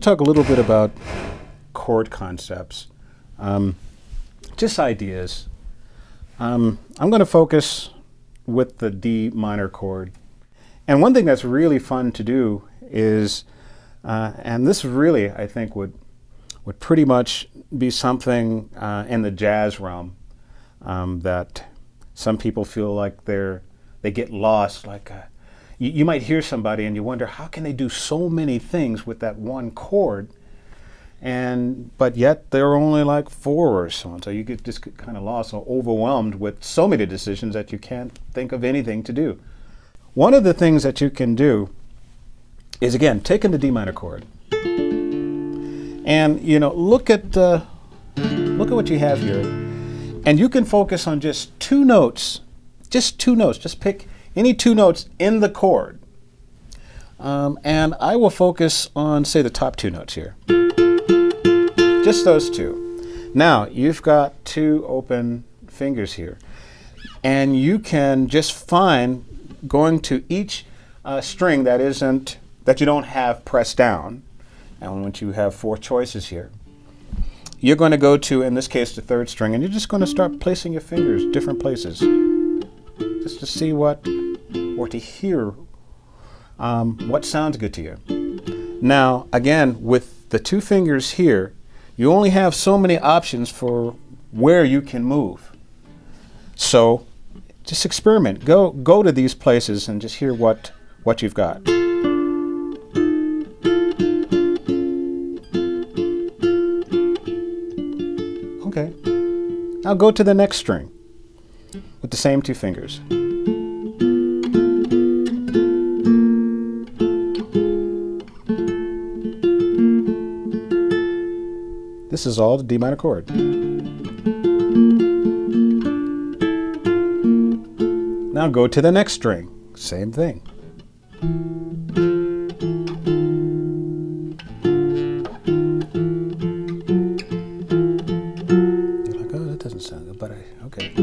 talk a little bit about chord concepts, just ideas. I'm going to focus with the D minor chord. And one thing that's really fun to do is, and this really, I think, would pretty much be something in the jazz realm that some people feel like they get lost. Like you might hear somebody and you wonder, how can they do so many things with that one chord? But yet there are only like 4 or so. And so you get just kind of lost or overwhelmed with so many decisions that you can't think of anything to do. One of the things that you can do is, again, taking the D minor chord and look at what you have here, and you can focus on just 2 notes, just pick any 2 notes in the chord, and I will focus on, say, the top 2 notes here, just those 2. Now you've got 2 open fingers here, and you can just find, going to each string that you don't have pressed down, and once you have 4 choices here, you're going to go to, in this case, the 3rd string, and you're just going to start placing your fingers different places, just to see or to hear what sounds good to you. Now, again, with the 2 fingers here, you only have so many options for where you can move. So just experiment. Go to these places and just hear what you've got. Okay. Now go to the next string with the same 2 fingers. This is all the D minor chord. Now go to the next string. Same thing. You're like, oh, that doesn't sound good, but okay.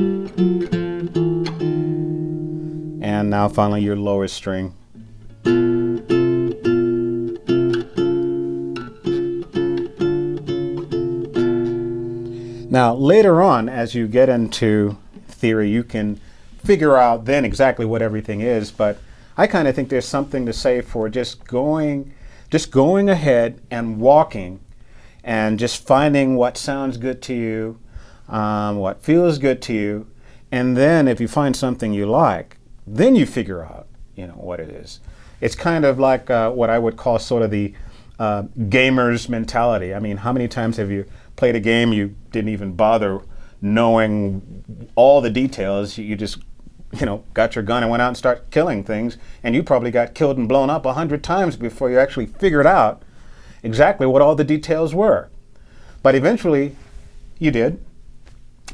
And now finally your lowest string. Now later on, as you get into theory, you can figure out then exactly what everything is, but I kind of think there's something to say for just going ahead and walking and just finding what sounds good to you, what feels good to you, and then if you find something you like, then you figure out what it is. It's kind of like what I would call sort of the gamer's mentality. I mean, how many times have you played a game you didn't even bother knowing all the details? You just got your gun and went out and started killing things, and you probably got killed and blown up 100 times before you actually figured out exactly what all the details were. But eventually you did.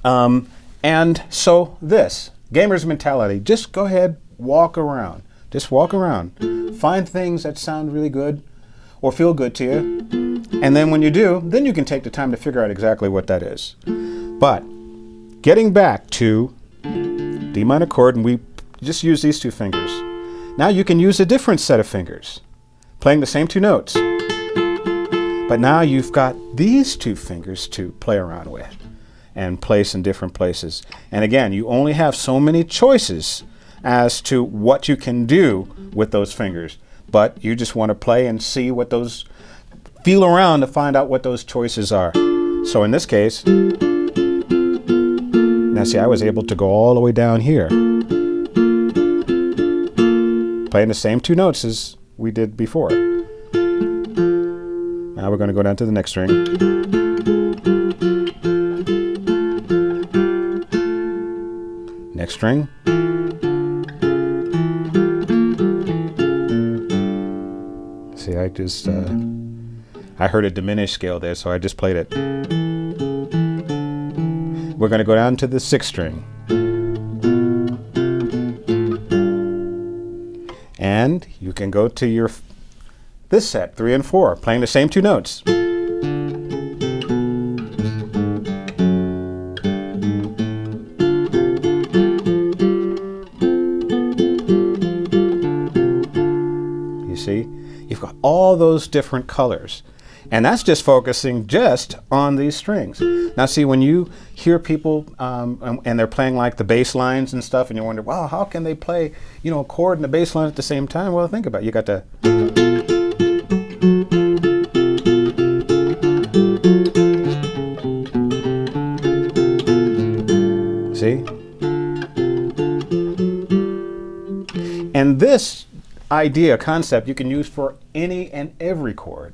And so this gamer's mentality, just go ahead, walk around. Just walk around. Find things that sound really good or feel good to you. And then when you do, then you can take the time to figure out exactly what that is. But getting back to D minor chord, and we just use these 2 fingers. Now you can use a different set of fingers, playing the same 2 notes. But now you've got these 2 fingers to play around with and place in different places. And again, you only have so many choices as to what you can do with those fingers. But you just want to play and see what those, feel around to find out what those choices are. So in this case, now see, I was able to go all the way down here, playing the same 2 notes as we did before. Now we're going to go down to the next string. Next string. See, I just, I heard a diminished scale there, so I just played it. We're going to go down to the 6th string. And you can go to this set, 3 and 4, playing the same 2 notes. You see, you've got all those different colors. And that's just focusing just on these strings. Now see, when you hear people and they're playing like the bass lines and stuff, and you wonder, wow, how can they play, you know, a chord and a bass line at the same time? Well, think about it. You got to... See? And this idea, concept, you can use for any and every chord.